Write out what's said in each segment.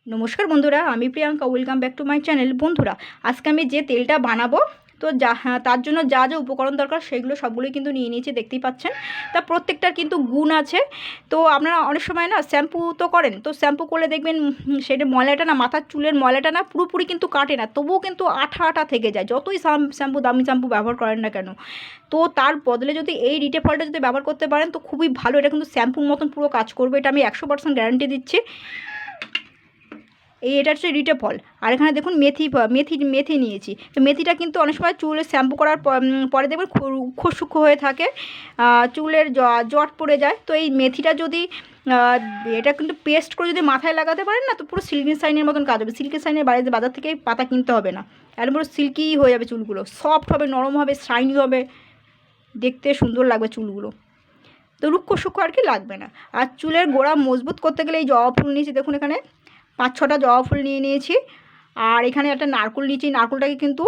নমস্কার বন্ধুরা, আমি Priyanka. Welcome back to my channel. বন্ধুরা, আজকে আমি যে তেলটা বানাবো তো তার জন্য যা যা উপকরণ দরকার সেগুলো সবগুলোই কিন্তু নিয়ে নিয়েছি, দেখতেই পাচ্ছেন। তা প্রত্যেকটার কিন্তু গুণ আছে। তো আপনারা অনেক সময় না শ্যাম্পু তো করেন, তো শ্যাম্পু করলে দেখবেন সেটা ময়লাটা না, মাথার চুলের ময়লাটা না পুরোপুরি কিন্তু কাটে না, তবুও কিন্তু আঠা আঠা থেকে যায়, যতই শ্যাম্পু দামি শ্যাম্পু ব্যবহার করেন না কেন। তো তার বদলে যদি এই রিটেফলটা যদি ব্যবহার করতে পারেন তো খুবই ভালো। এটা কিন্তু শ্যাম্পুর মতন পুরো কাজ করবে, এটা আমি 100% গ্যারান্টি দিচ্ছি। এটা হচ্ছে রিটেফল। আর এখানে দেখুন মেথি নিয়েছি। তো মেথিটা কিন্তু অনেক সময় চুলে শ্যাম্পু করার পরে দেখবেন সূক্ষ্ম হয়ে থাকে, চুলের জট পড়ে যায়। তো এই মেথিটা যদি এটা কিন্তু পেস্ট করে যদি মাথায় লাগাতে পারেন না, তো পুরো সিল্কি শাইনের মতন কাজ হবে। সিল্কি শাইনের বাজার থেকে পাতা কিনতে হবে না, একদম পুরো সিল্কি হয়ে যাবে চুলগুলো, সফট হবে, নরম হবে, শাইনি হবে, দেখতে সুন্দর লাগবে চুলগুলো। তো রুক্ষ সূক্ষ্ম আর কি লাগবে না। আর চুলের গোড়া মজবুত করতে গেলে এই জবা ফুল নিয়েছি, দেখুন এখানে 5-6টা জবা ফুল নিয়ে নিয়েছি। আর এখানে একটা নারকেল নিয়েছি, নারকেলটাকে কিন্তু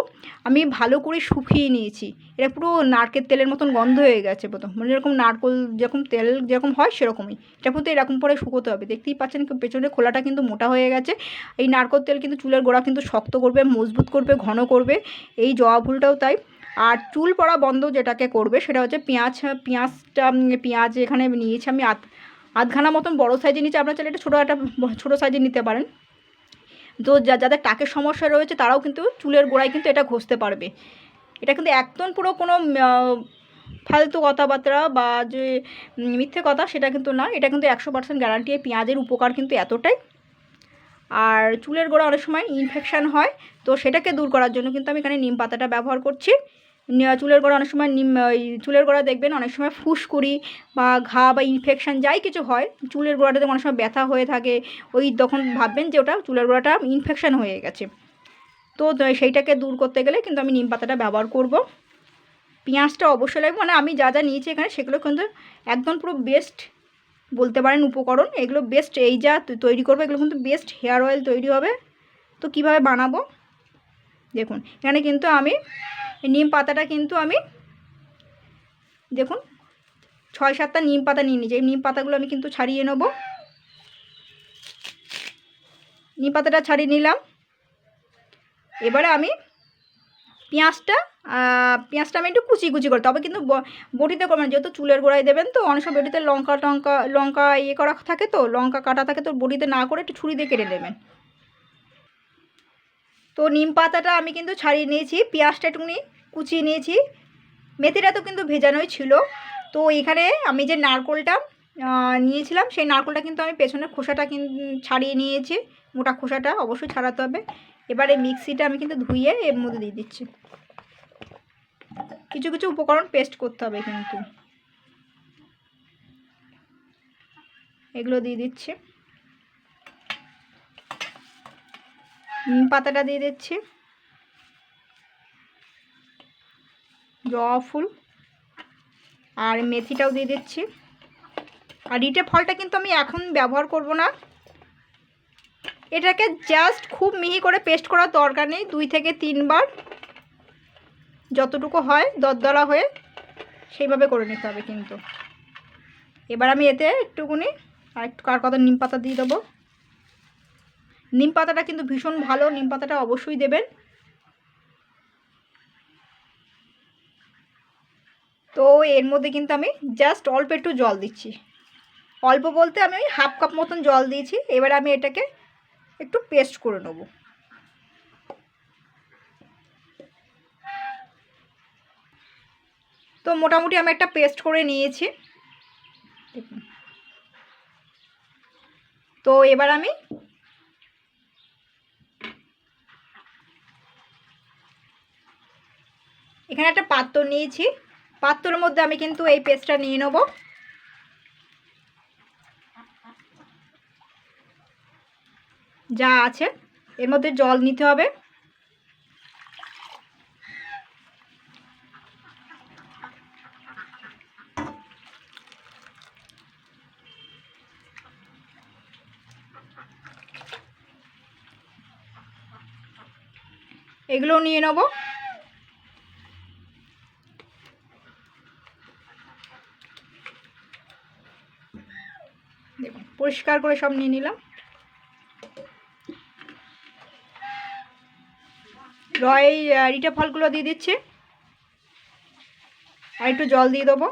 আমি ভালো করে শুকিয়ে নিয়েছি। এটা পুরো নারকেল তেলের মতন গন্ধ হয়ে গেছে প্রথম, মানে যেরকম নারকেল যেরকম তেল যেরকম হয় সেরকমই। এটা কিন্তু এরকম করে শুকোতে হবে, দেখতেই পাচ্ছেন পেছনে খোলাটা কিন্তু মোটা হয়ে গেছে। এই নারকেল তেল কিন্তু চুলের গোড়া কিন্তু শক্ত করবে, মজবুত করবে, ঘন করবে। এই জবা ফুলটাও তাই। আর চুল পড়া বন্ধ যেটাকে করবে সেটা হচ্ছে পেঁয়াজ এখানে নিয়েছি আমি আধখানা মতন বড়ো সাইজে নিচে, আপনার চাইলে এটা ছোটো সাইজে নিতে পারেন। তো যাদের টাকের সমস্যা রয়েছে তারাও কিন্তু চুলের গোড়ায় কিন্তু এটা ঘষতে পারবে। এটা কিন্তু একদম পুরো কোনো ফালতু কথাবার্তা বা যে মিথ্যে কথা সেটা কিন্তু না, এটা কিন্তু 100% গ্যারান্টি। এই পেঁয়াজের উপকার কিন্তু এতটাই। আর চুলের গোড়া অনেক সময় ইনফেকশান হয়, তো সেটাকে দূর করার জন্য কিন্তু আমি এখানে নিম পাতাটা ব্যবহার করছি। চুলের গোড়া অনেক সময় চুলের গোড়া দেখবেন অনেক সময় ফুসকুড়ি বা ঘা বা ইনফেকশান যাই কিছু হয়, চুলের গোড়াটাতে অনেক সময় ব্যথা হয়ে থাকে, ওই তখন ভাববেন যে ওটা চুলের গোড়াটা ইনফেকশান হয়ে গেছে। তো সেইটাকে দূর করতে গেলে কিন্তু আমি নিম পাতাটা ব্যবহার করব। পেঁয়াজটা অবশ্যই লাগবে, মানে আমি যা যা নিয়েছি এখানে সেগুলো কিন্তু একদম পুরো বেস্ট বলতে পারেন উপকরণ। এগুলো বেস্ট, এই যা তৈরি করবো এগুলো কিন্তু বেস্ট হেয়ার অয়েল তৈরি হবে। তো কিভাবে বানাবো দেখুন, এখানে কিন্তু আমি নিম পাতাটা কিন্তু আমি দেখুন 6-7টা নিম পাতা নিয়ে নিয়েছি। এই নিম পাতাগুলো আমি কিন্তু ছাড়িয়ে নেব। নিম পাতাটা ছাড়িয়ে নিলাম। এবারে আমি পেঁয়াজটা আমি একটু কুচি কুচি করে, তবে কিন্তু বটিতে করবেন, যেহেতু চুলের গোড়ায় দেবেন। তো অনেক সময় বটিতে লঙ্কা ইয়ে করা থাকে, তো লঙ্কা কাটা থাকে, তো বটিতে না করে একটু ছুরি দিয়ে কেটে দেবেন। তো নিম পাতাটা আমি কিন্তু ছাড়িয়ে নিয়েছি, পেঁয়াজটা একটুখানি কুচিয়ে নিয়েছি, মেথিটা তো কিন্তু ভেজানোই ছিল। তো এখানে আমি যে নারকেলটা নিয়েছিলাম সেই নারকেলটা কিন্তু আমি পেছনের খোসাটা ছাড়িয়ে নিয়েছি, মোটা খোসাটা অবশ্যই ছাড়াতে হবে। এবারে মিক্সিটা আমি কিন্তু ধুয়ে এর মধ্যে দিয়ে দিচ্ছি। কিছু কিছু উপকরণ পেস্ট করতে হবে কিন্তু, এগুলো দিয়ে দিচ্ছি। নিম পাতাটা দিয়ে দিচ্ছি, জবা ফুল আর মেথিটাও দিয়ে দিচ্ছি। আর রিটে ফলটা কিন্তু আমি এখন ব্যবহার করব না, এটাকে জাস্ট খুব মিহি করে পেস্ট করার দরকার নেই, 2 থেকে 3 বার যতটুকু হয় দরদরা হয়ে সেইভাবে করে নিতে হবে কিন্তু। এবার আমি এতে একটুখানি আর একটু কার কথা নিম পাতা দিয়ে দেবো। নিম পাতাটা কিন্তু ভীষণ ভালো, নিম পাতাটা অবশ্যই দেবেন। তো এর মধ্যে কিন্তু আমি জাস্ট অল্প একটু জল দিচ্ছি, অল্প বলতে আমি ওই 1/2 কাপ মতন জল দিয়েছি। এবার আমি এটাকে একটু পেস্ট করে নেব। তো মোটামুটি আমি একটা পেস্ট করে নিয়েছি দেখুন। তো এবার আমি এখানে একটা পাত্র নিয়েছি, পাত্রের মধ্যে আমি কিন্তু এই পেস্টটা নিয়ে নেব। যা আছে এর মধ্যে জল নিতে হবে। এগুলো নিয়ে নেব। দেখুন পরিষ্কার করে সব নিয়ে নিলাম। এই রিঠা ফলগুলো দিয়ে দিচ্ছি, আর একটু জল দিয়ে দেবো।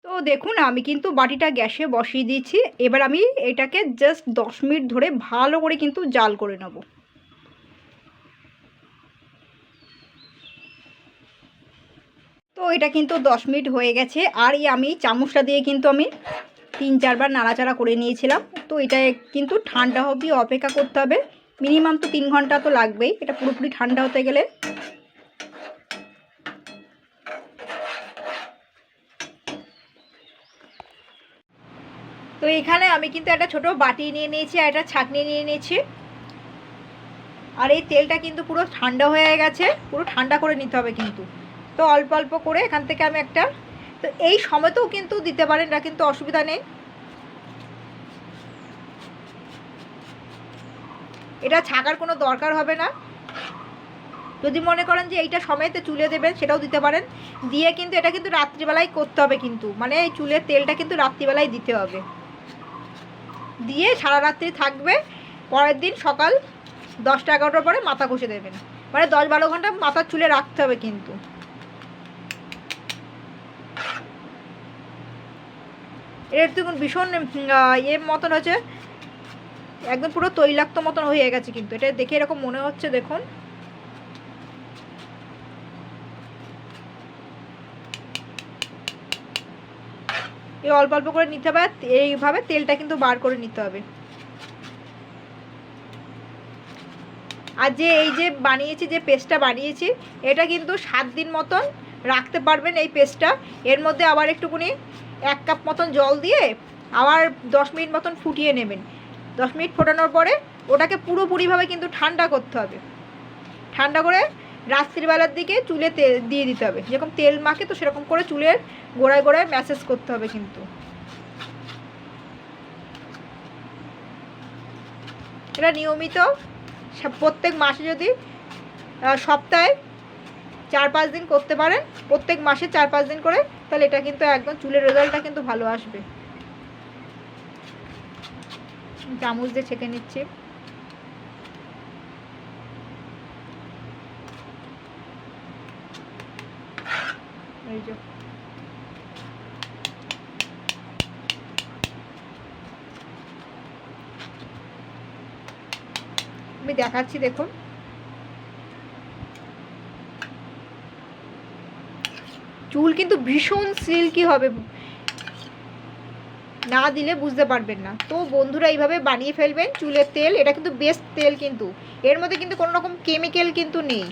তো দেখুন আমি কিন্তু বাটিটা গ্যাসে বসিয়ে দিয়েছি। এবার আমি এটাকে জাস্ট 10 মিনিট ধরে ভালো করে কিন্তু জাল করে নেব। তো এটা কিন্তু 10 মিনিট হয়ে গেছে। আর আমি চামচটা দিয়ে কিন্তু আমি 3-4 বার নাড়াচাড়া করে নিয়েছিলাম। তো এটা কিন্তু ঠান্ডা অবধি অপেক্ষা করতে হবে। মিনিমাম তো 3 ঘন্টা তো লাগবেই এটা পুরোপুরি ঠান্ডা হতে গেলে। তো এখানে আমি কিন্তু একটা ছোট বাটি নিয়ে নিয়েছি আর একটা ছাঁকনি নিয়ে নিয়েছি। আর এই তেলটা কিন্তু পুরো ঠান্ডা হয়ে গেছে, পুরো ঠান্ডা করে নিতে হবে কিন্তু। তো অল্প অল্প করে এখান থেকে আমি একটা, তো এই সময়তেও কিন্তু দিতে পারেন, এটা কিন্তু অসুবিধা নেই। এটা ছাকার কোনো দরকার হবে না। যদি মনে করেন যে এইটা সময়তে চুলে দেবেন সেটাও দিতে পারেন। দিয়ে কিন্তু এটা কিন্তু রাত্রিবেলায় করতে হবে কিন্তু, মানে এই চুলের তেলটা কিন্তু রাত্রিবেলায় দিতে হবে। দিয়ে সারা রাত্রি থাকবে, পরের দিন সকাল 10টা-11টার পরে মাথা ঘষে দেবেন। মানে 10-12 ঘন্টা মাথার চুলে রাখতে হবে কিন্তু। এর দেখুন ভীষণ মতন হচ্ছে, একদম পুরো তৈলাক্ত মতন হয়ে গেছে কিন্তু। এটা দেখে এরকম মনে হচ্ছে দেখুন। এই অল্প অল্প করে নিতে হবে, এইভাবে তেলটা কিন্তু বার করে নিতে হবে। আর যে এই যে বানিয়েছি, যে পেস্টটা বানিয়েছি, এটা কিন্তু 7 দিন মতন রাখতে পারবেন এই পেস্টটা। এর মধ্যে আবার একটুকুনি 1 কাপ মতন জল দিয়ে আবার 10 মিনিট মতন ফুটিয়ে নেবেন। 10 মিনিট ফোটানোর পরে ওটাকে পুরোপুরিভাবে কিন্তু ঠান্ডা করতে হবে। ঠান্ডা করে রাত্রিবেলার দিকে চুলে দিয়ে দিতে হবে, যেরকম তেল মাখে তো সেরকম করে চুলের গোড়ায় গোড়ায় ম্যাসেজ করতে হবে কিন্তু। এটা নিয়মিত প্রত্যেক মাসে, যদি সপ্তাহে 4-5 দিন করতে পারেন, প্রত্যেক মাসে 4-5 দিন করে, তাহলে এটা কিন্তু একদম চুলের রেজাল্টটা কিন্তু ভালো আসবে। চামচ দিয়ে ছেঁকে নিচ্ছি। এই যে আমি দেখাচ্ছি দেখুন। চুল কিন্তু ভীষণ সিল্কি হবে, না দিলে বুঝতে পারবেন না। তো বন্ধুরা এইভাবে বানিয়ে ফেলবেন চুলের তেল। এটা কিন্তু বেস্ট তেল কিন্তু, এর মধ্যে কিন্তু কোনো রকম কেমিক্যাল কিন্তু নেই,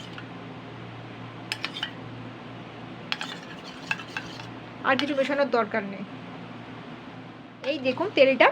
আর কিছু মেশানোর দরকার নেই। এই দেখুন তেলটা